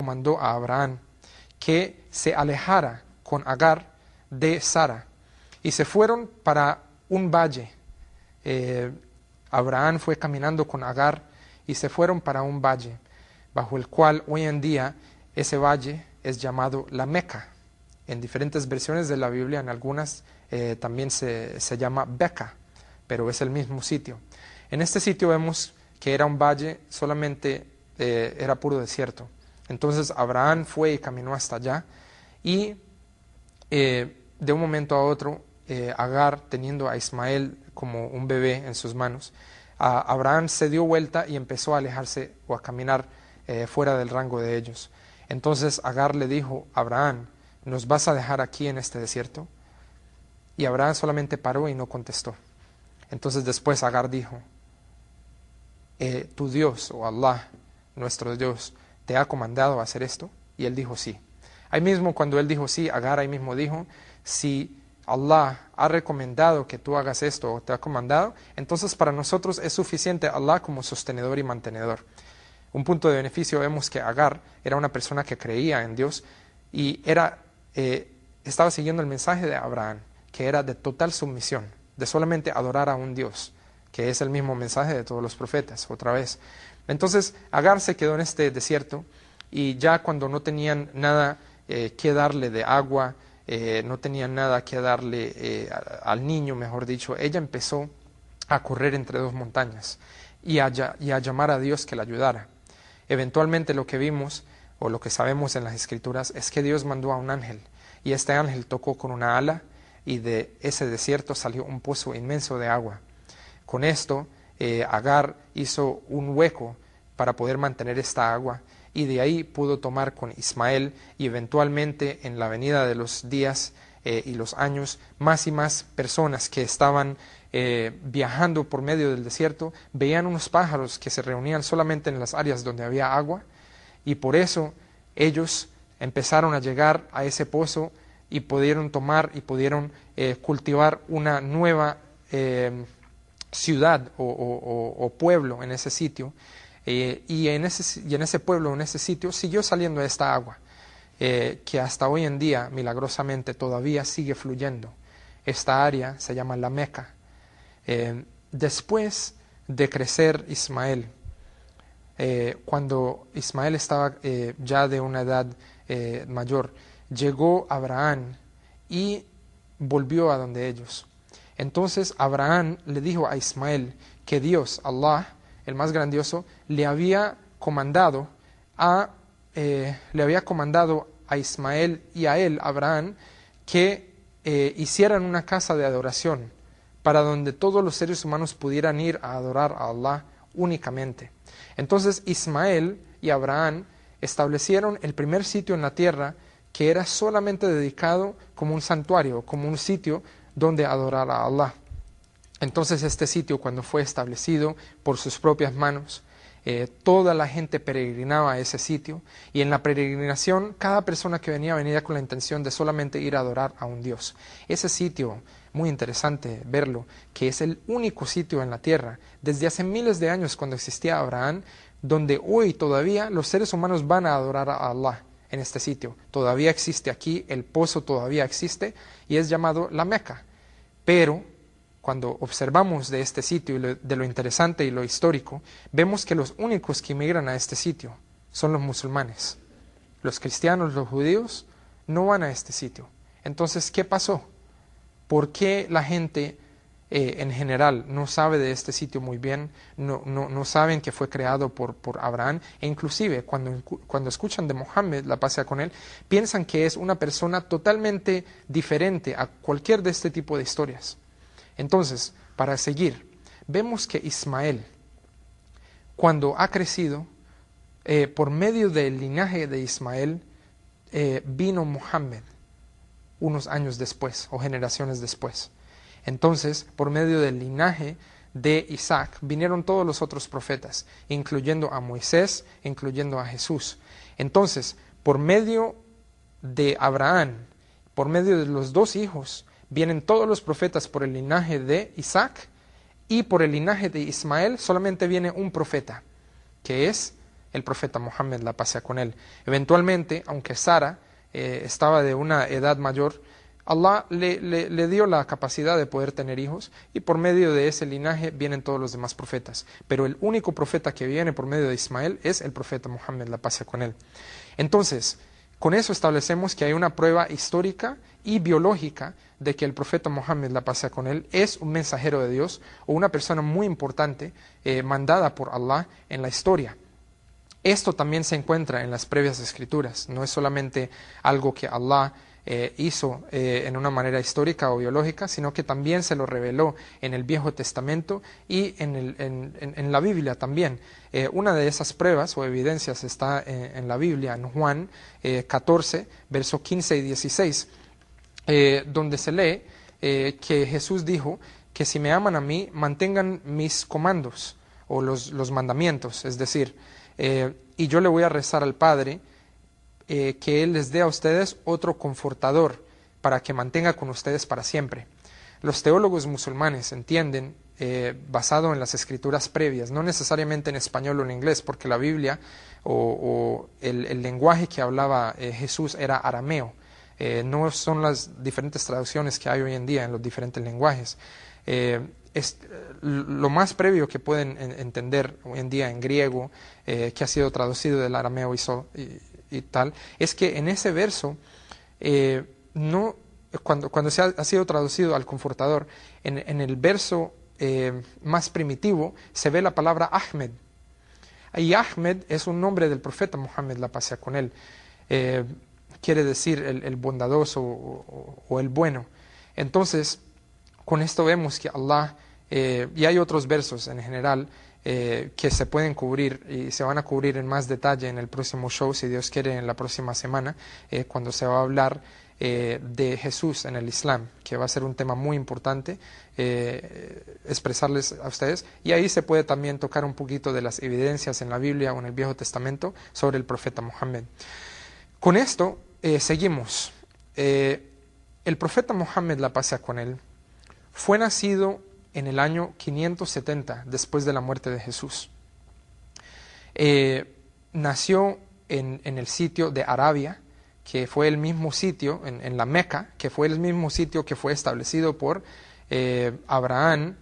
mandó a Abraham que se alejara con Agar de Sara y se fueron para un valle. Abraham fue caminando con Agar y se fueron para un valle, bajo el cual hoy en día ese valle es llamado la Meca. En diferentes versiones de la Biblia, en algunas también se llama Beca, pero es el mismo sitio. En este sitio vemos que era un valle, solamente era puro desierto. Entonces Abraham fue y caminó hasta allá y de un momento a otro, Agar, teniendo a Ismael como un bebé en sus manos, Abraham se dio vuelta y empezó a alejarse o a caminar fuera del rango de ellos. Entonces Agar le dijo: Abraham, ¿nos vas a dejar aquí en este desierto? Y Abraham solamente paró y no contestó. Entonces después Agar dijo: tu Dios, o Allah, nuestro Dios, ¿te ha comandado a hacer esto? Y él dijo sí. Ahí mismo, cuando él dijo sí, Agar ahí mismo dijo: si Allah ha recomendado que tú hagas esto o te ha comandado, entonces para nosotros es suficiente Allah como sostenedor y mantenedor. Un punto de beneficio, vemos que Agar era una persona que creía en Dios y estaba siguiendo el mensaje de Abraham, que era de total sumisión, de solamente adorar a un Dios, que es el mismo mensaje de todos los profetas, otra vez. Entonces Agar se quedó en este desierto y ya cuando no tenían nada que darle de agua, no tenían nada que darle al niño, mejor dicho, ella empezó a correr entre dos montañas y a llamar a Dios que la ayudara. Eventualmente lo que vimos, o lo que sabemos en las Escrituras, es que Dios mandó a un ángel, y este ángel tocó con una ala, y de ese desierto salió un pozo inmenso de agua. Con esto, Agar hizo un hueco para poder mantener esta agua, y de ahí pudo tomar con Ismael, y eventualmente en la venida de los días y los años, más y más personas que estaban viajando por medio del desierto, veían unos pájaros que se reunían solamente en las áreas donde había agua, y por eso ellos empezaron a llegar a ese pozo y pudieron tomar y pudieron cultivar una nueva ciudad o pueblo en ese sitio, y en ese pueblo, en ese sitio, siguió saliendo esta agua, que hasta hoy en día, milagrosamente, todavía sigue fluyendo. Esta área se llama la Meca. Después de crecer Ismael, cuando Ismael estaba ya de una edad mayor, llegó Abraham y volvió a donde ellos. Entonces Abraham le dijo a Ismael que Dios, Allah, el más grandioso, le había comandado a Ismael y a él, Abraham, que hicieran una casa de adoración para donde todos los seres humanos pudieran ir a adorar a Allah únicamente. Entonces Ismael y Abraham establecieron el primer sitio en la tierra que era solamente dedicado como un santuario, como un sitio donde adorar a Allah. Entonces este sitio, cuando fue establecido por sus propias manos, toda la gente peregrinaba a ese sitio, y en la peregrinación cada persona que venía con la intención de solamente ir a adorar a un Dios. Ese sitio, muy interesante verlo, que es el único sitio en la tierra, desde hace miles de años cuando existía Abraham, donde hoy todavía los seres humanos van a adorar a Allah en este sitio. Todavía existe aquí, el pozo todavía existe, y es llamado la Meca. Pero cuando observamos de este sitio y de lo interesante y lo histórico, vemos que los únicos que emigran a este sitio son los musulmanes. Los cristianos, los judíos, no van a este sitio. Entonces, ¿qué pasó? ¿Por qué la gente en general no sabe de este sitio muy bien? No saben que fue creado por Abraham, e inclusive cuando escuchan de Mohammed, la paz sea con él, piensan que es una persona totalmente diferente a cualquier de este tipo de historias. Entonces, para seguir, vemos que Ismael, cuando ha crecido, por medio del linaje de Ismael, vino Mohammed unos años después o generaciones después. Entonces, por medio del linaje de Isaac, vinieron todos los otros profetas, incluyendo a Moisés, incluyendo a Jesús. Entonces, por medio de Abraham, por medio de los dos hijos, vienen todos los profetas por el linaje de Isaac, y por el linaje de Ismael solamente viene un profeta, que es el profeta Muhammad, la paz sea con él. Eventualmente, aunque Sara estaba de una edad mayor, Allah le dio la capacidad de poder tener hijos, y por medio de ese linaje vienen todos los demás profetas. Pero el único profeta que viene por medio de Ismael es el profeta Muhammad, la paz sea con él. Entonces, con eso establecemos que hay una prueba histórica y biológica de que el profeta Muhammad, la paz sea con él, es un mensajero de Dios o una persona muy importante mandada por Allah en la historia. Esto también se encuentra en las previas escrituras, no es solamente algo que Allah hizo en una manera histórica o biológica, sino que también se lo reveló en el Viejo Testamento y en la Biblia también. Una de esas pruebas o evidencias está en la Biblia, en Juan 14, versos 15 y 16, donde se lee que Jesús dijo que si me aman a mí, mantengan mis comandos o los mandamientos, es decir, y yo le voy a rezar al Padre, que Él les dé a ustedes otro confortador para que mantenga con ustedes para siempre. Los teólogos musulmanes entienden, basado en las escrituras previas, no necesariamente en español o en inglés, porque la Biblia o el lenguaje que hablaba Jesús era arameo, no son las diferentes traducciones que hay hoy en día en los diferentes lenguajes. Lo más previo que pueden entender hoy en día en griego, que ha sido traducido del arameo y tal, es que en ese verso, cuando ha sido traducido al confortador, en el verso más primitivo se ve la palabra Ahmed. Y Ahmed es un nombre del profeta Muhammad, la paz sea con él. Quiere decir el bondadoso o el bueno. Entonces, con esto vemos que Allah, y hay otros versos en general, que se pueden cubrir y se van a cubrir en más detalle en el próximo show, si Dios quiere, en la próxima semana, cuando se va a hablar de Jesús en el Islam, que va a ser un tema muy importante expresarles a ustedes, y ahí se puede también tocar un poquito de las evidencias en la Biblia o en el Viejo Testamento sobre el profeta Muhammad. Con esto seguimos. El profeta Muhammad, la paz sea con él, fue nacido en el año 570 después de la muerte de Jesús. Nació en el sitio de Arabia, que fue el mismo sitio, en la Meca, que fue el mismo sitio que fue establecido por Abraham,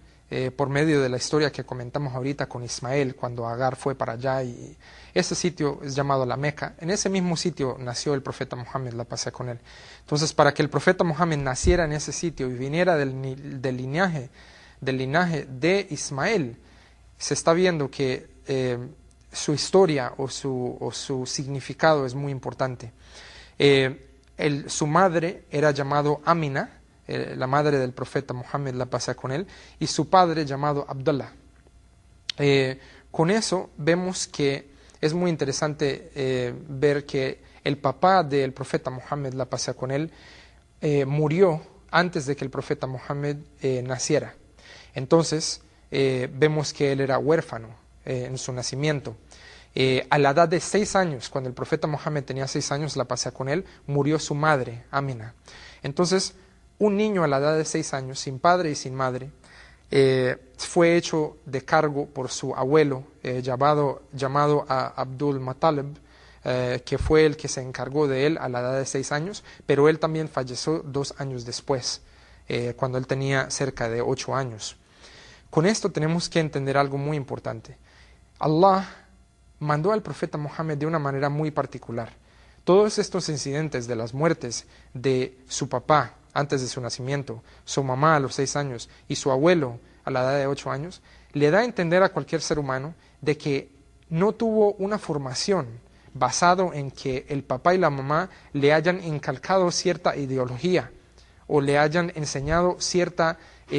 por medio de la historia que comentamos ahorita con Ismael, cuando Agar fue para allá, y ese sitio es llamado la Meca. En ese mismo sitio nació el profeta Muhammad, la paz sea con él. Entonces, para que el profeta Muhammad naciera en ese sitio y viniera del linaje de Ismael, se está viendo que su historia o su significado es muy importante. Su madre era llamado Amina, la madre del profeta Muhammad, la paz sea con él, y su padre llamado Abdullah. Con eso vemos que es muy interesante ver que el papá del profeta Muhammad, la paz sea con él, murió antes de que el profeta Muhammad naciera. Entonces, vemos que él era huérfano en su nacimiento. A la edad de 6 años, cuando el profeta Muhammad tenía 6 años, la paz sea con él, murió su madre, Amina. Entonces, un niño a la edad de 6 años, sin padre y sin madre, fue hecho de cargo por su abuelo, llamado a Abdul Muttalib, que fue el que se encargó de él a la edad de 6 años, pero él también falleció 2 años después, cuando él tenía cerca de 8 años. Con esto tenemos que entender algo muy importante. Allah mandó al profeta Muhammad de una manera muy particular. Todos estos incidentes de las muertes de su papá antes de su nacimiento, su mamá a los 6 años y su abuelo a la edad de 8 años, le da a entender a cualquier ser humano de que no tuvo una formación basado en que el papá y la mamá le hayan inculcado cierta ideología o le hayan enseñado cierta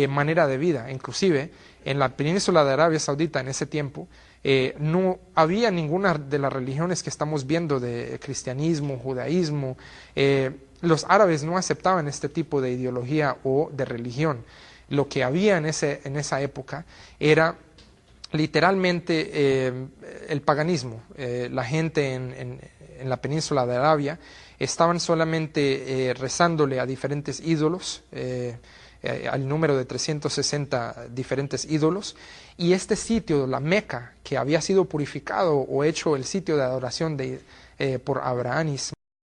manera de vida. Inclusive, en la península de Arabia Saudita en ese tiempo, no había ninguna de las religiones que estamos viendo, de cristianismo, judaísmo. Los árabes no aceptaban este tipo de ideología o de religión. Lo que había en esa época era literalmente el paganismo. La gente en la península de Arabia estaban solamente rezándole a diferentes ídolos, al número de 360 diferentes ídolos. Y este sitio, la Meca, que había sido purificado o hecho el sitio de adoración por Abraham y Ismael,